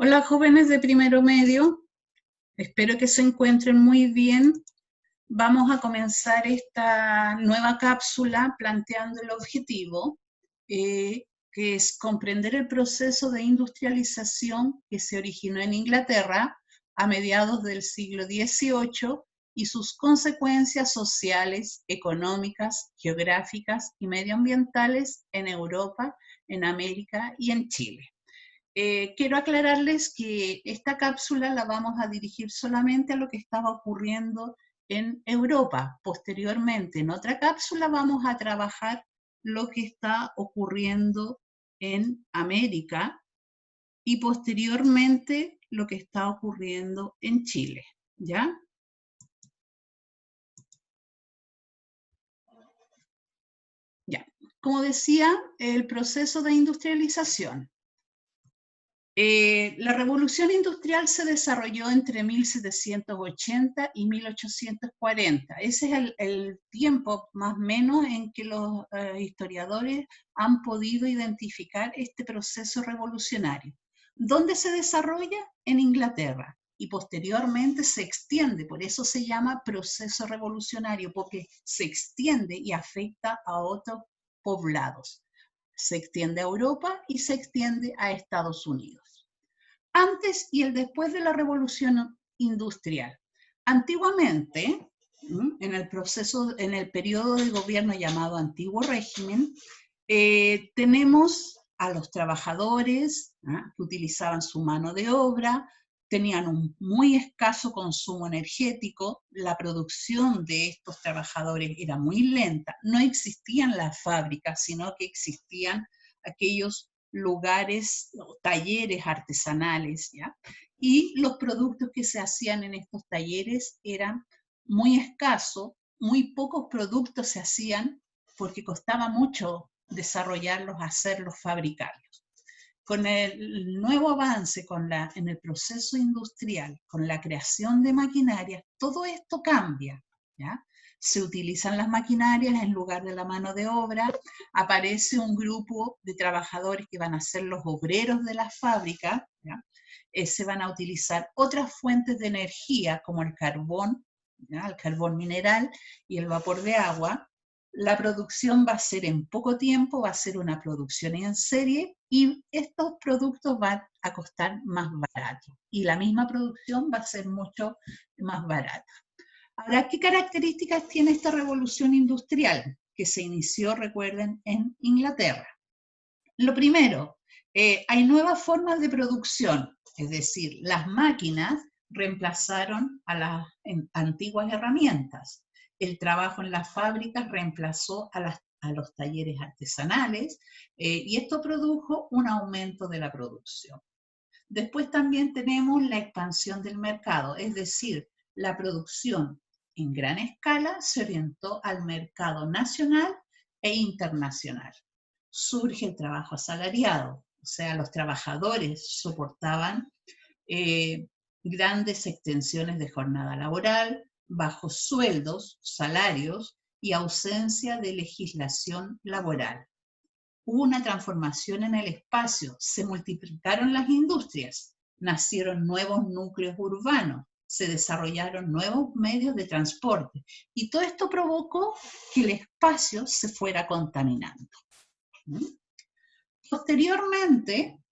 Hola jóvenes de primero medio, espero que se encuentren muy bien. Vamos a comenzar esta nueva cápsula planteando el objetivo, que es comprender el proceso de industrialización que se originó en Inglaterra a mediados del siglo XVIII y sus consecuencias sociales, económicas, geográficas y medioambientales en Europa, en América y en Chile. Quiero aclararles que esta cápsula la vamos a dirigir solamente a lo que estaba ocurriendo en Europa. Posteriormente, en otra cápsula vamos a trabajar lo que está ocurriendo en América y posteriormente lo que está ocurriendo en Chile, ¿ya? Ya. Como decía, el proceso de industrialización. La revolución industrial se desarrolló entre 1780 y 1840. Ese es el tiempo más o menos en que los historiadores han podido identificar este proceso revolucionario. ¿Dónde se desarrolla? En Inglaterra. Y posteriormente se extiende, por eso se llama proceso revolucionario, porque se extiende y afecta a otros poblados. Se extiende a Europa y se extiende a Estados Unidos. Antes y el después de la revolución industrial. Antiguamente, en el periodo de gobierno llamado Antiguo Régimen, tenemos a los trabajadores que utilizaban su mano de obra, tenían un muy escaso consumo energético, la producción de estos trabajadores era muy lenta, no existían las fábricas, sino que existían aquellos lugares, talleres artesanales, ¿ya? Y los productos que se hacían en estos talleres eran muy escasos, muy pocos productos se hacían porque costaba mucho desarrollarlos, hacerlos, fabricarlos. Con el nuevo avance en el proceso industrial, con la creación de maquinarias, todo esto cambia, ¿ya? Se utilizan las maquinarias en lugar de la mano de obra, aparece un grupo de trabajadores que van a ser los obreros de la fábrica, ¿ya? Se van a utilizar otras fuentes de energía como el carbón, ¿ya? El carbón mineral y el vapor de agua. La producción va a ser en poco tiempo, va a ser una producción en serie y estos productos van a costar más barato y la misma producción va a ser mucho más barata. Ahora, ¿qué características tiene esta revolución industrial que se inició, recuerden, en Inglaterra? Lo primero, hay nuevas formas de producción, es decir, las máquinas reemplazaron a las antiguas herramientas. El trabajo en las fábricas reemplazó a los talleres artesanales y esto produjo un aumento de la producción. Después también tenemos la expansión del mercado, es decir, la producción en gran escala se orientó al mercado nacional e internacional. Surge el trabajo asalariado, o sea, los trabajadores soportaban grandes extensiones de jornada laboral, bajos sueldos, salarios y ausencia de legislación laboral. Hubo una transformación en el espacio, se multiplicaron las industrias, nacieron nuevos núcleos urbanos, se desarrollaron nuevos medios de transporte y todo esto provocó que el espacio se fuera contaminando. Posteriormente,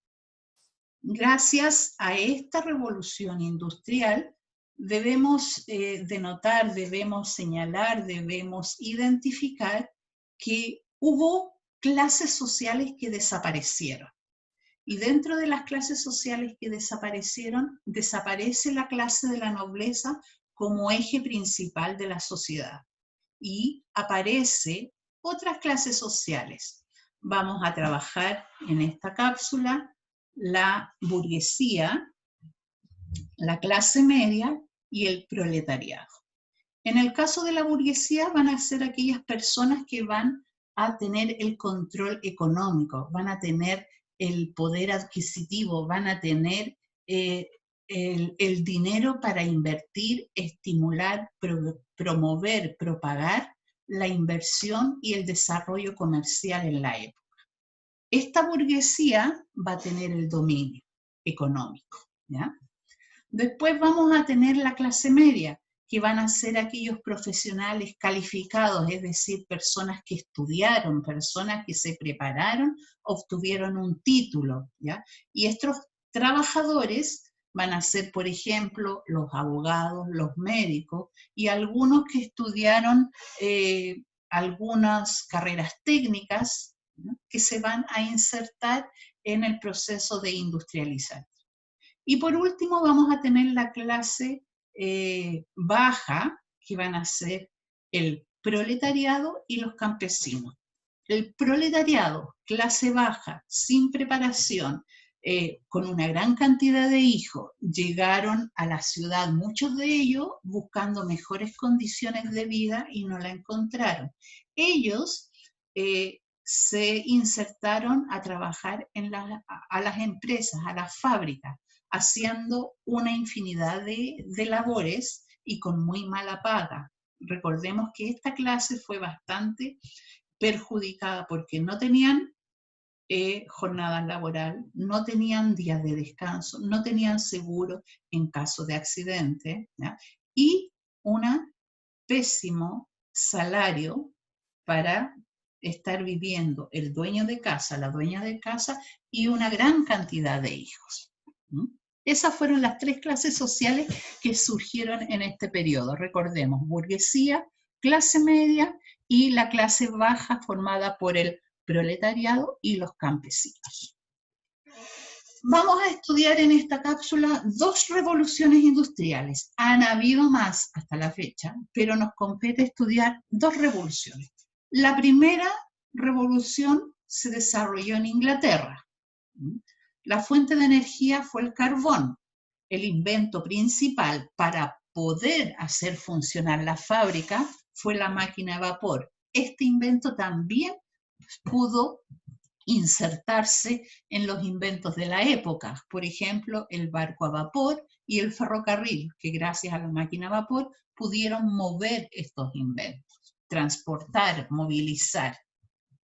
gracias a esta revolución industrial, debemos denotar, debemos señalar, debemos identificar que hubo clases sociales que desaparecieron. Y dentro de las clases sociales que desaparecieron, desaparece la clase de la nobleza como eje principal de la sociedad. Y aparece otras clases sociales. Vamos a trabajar en esta cápsula la burguesía, la clase media y el proletariado. En el caso de la burguesía van a ser aquellas personas que van a tener el control económico, van a tener el poder adquisitivo, van a tener el dinero para invertir, estimular, promover, propagar la inversión y el desarrollo comercial en la época. Esta burguesía va a tener el dominio. económico, ¿ya? Después vamos a tener la clase media, que van a ser aquellos profesionales calificados, es decir, personas que estudiaron, personas que se prepararon, obtuvieron un título, ¿ya? Y estos trabajadores van a ser, por ejemplo, los abogados, los médicos y algunos que estudiaron algunas carreras técnicas, ¿no?, que se van a insertar en el proceso de industrializar. Y por último vamos a tener la clase baja, que van a ser el proletariado y los campesinos. El proletariado, clase baja, sin preparación, con una gran cantidad de hijos, llegaron a la ciudad, muchos de ellos buscando mejores condiciones de vida y no la encontraron. Ellos se insertaron a trabajar a las empresas, a las fábricas, haciendo una infinidad de labores y con muy mala paga. Recordemos que esta clase fue bastante perjudicada porque no tenían jornada laboral, no tenían días de descanso, no tenían seguro en caso de accidente, ¿ya?, y un pésimo salario para estar viviendo el dueño de casa, la dueña de casa y una gran cantidad de hijos. Esas fueron las tres clases sociales que surgieron en este periodo. Recordemos, burguesía, clase media y la clase baja formada por el proletariado y los campesinos. Vamos a estudiar en esta cápsula dos revoluciones industriales. Han habido más hasta la fecha, pero nos compete estudiar dos revoluciones. La primera revolución se desarrolló en Inglaterra. La fuente de energía fue el carbón. El invento principal para poder hacer funcionar la fábrica fue la máquina de vapor. Este invento también pudo insertarse en los inventos de la época, por ejemplo, el barco a vapor y el ferrocarril, que gracias a la máquina a vapor pudieron mover estos inventos, transportar, movilizar,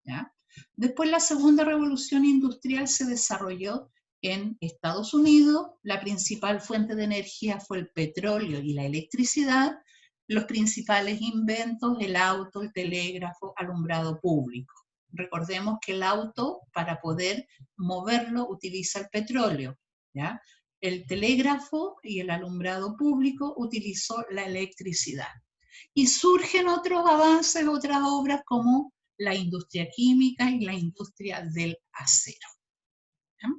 ¿ya? Después la segunda revolución industrial se desarrolló en Estados Unidos. La principal fuente de energía fue el petróleo y la electricidad. Los principales inventos, el auto, el telégrafo, alumbrado público. Recordemos que el auto, para poder moverlo, utiliza el petróleo, ¿ya? El telégrafo y el alumbrado público utilizó la electricidad. Y surgen otros avances, otras obras como la industria química y la industria del acero. ¿Ya?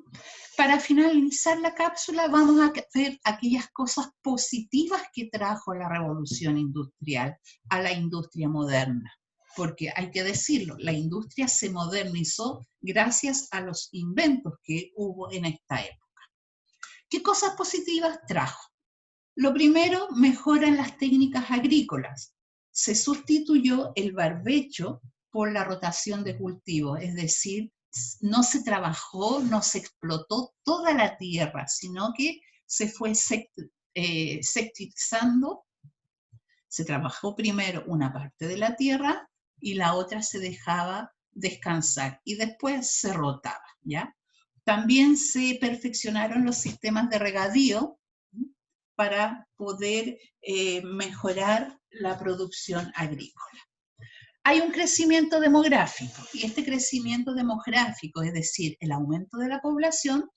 Para finalizar la cápsula vamos a ver aquellas cosas positivas que trajo la revolución industrial a la industria moderna. Porque hay que decirlo, la industria se modernizó gracias a los inventos que hubo en esta época. ¿Qué cosas positivas trajo? Lo primero, mejora en las técnicas agrícolas. Se sustituyó el barbecho por la rotación de cultivos, es decir, no se trabajó, no se explotó toda la tierra, sino que se fue sectorizando. Se trabajó primero una parte de la tierra y la otra se dejaba descansar y después se rotaba, ¿ya? También se perfeccionaron los sistemas de regadío para poder mejorar la producción agrícola. Hay un crecimiento demográfico, y este crecimiento demográfico, es decir, el aumento de la población,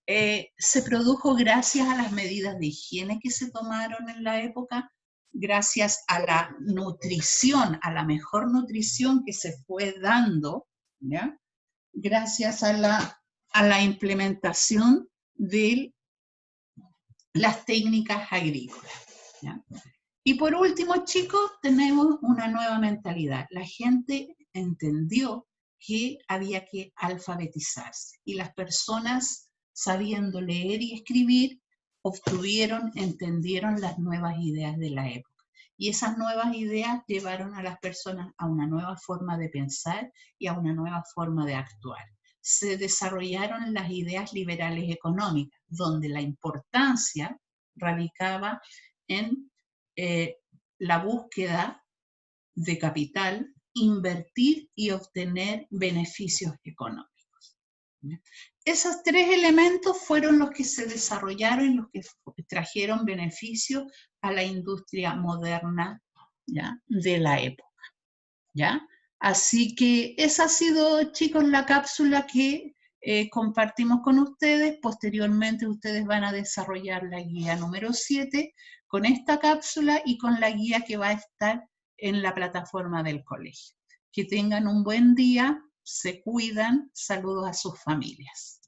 se produjo gracias a las medidas de higiene que se tomaron en la época, gracias a la nutrición, a la mejor nutrición que se fue dando, ¿ya? Gracias a la implementación de las técnicas agrícolas, ¿ya? Y por último, chicos, tenemos una nueva mentalidad. La gente entendió que había que alfabetizarse y las personas, sabiendo leer y escribir, entendieron las nuevas ideas de la época. Y esas nuevas ideas llevaron a las personas a una nueva forma de pensar y a una nueva forma de actuar. Se desarrollaron las ideas liberales económicas, donde la importancia radicaba en la búsqueda de capital, invertir y obtener beneficios económicos. esos tres elementos fueron los que se desarrollaron y los que trajeron beneficio a la industria moderna, ¿ya?, de la época, ¿ya? Así que esa ha sido, chicos, la cápsula que compartimos con ustedes. Posteriormente ustedes van a desarrollar la guía número 7 con esta cápsula y con la guía que va a estar en la plataforma del colegio. Que tengan un buen día, se cuidan, saludos a sus familias.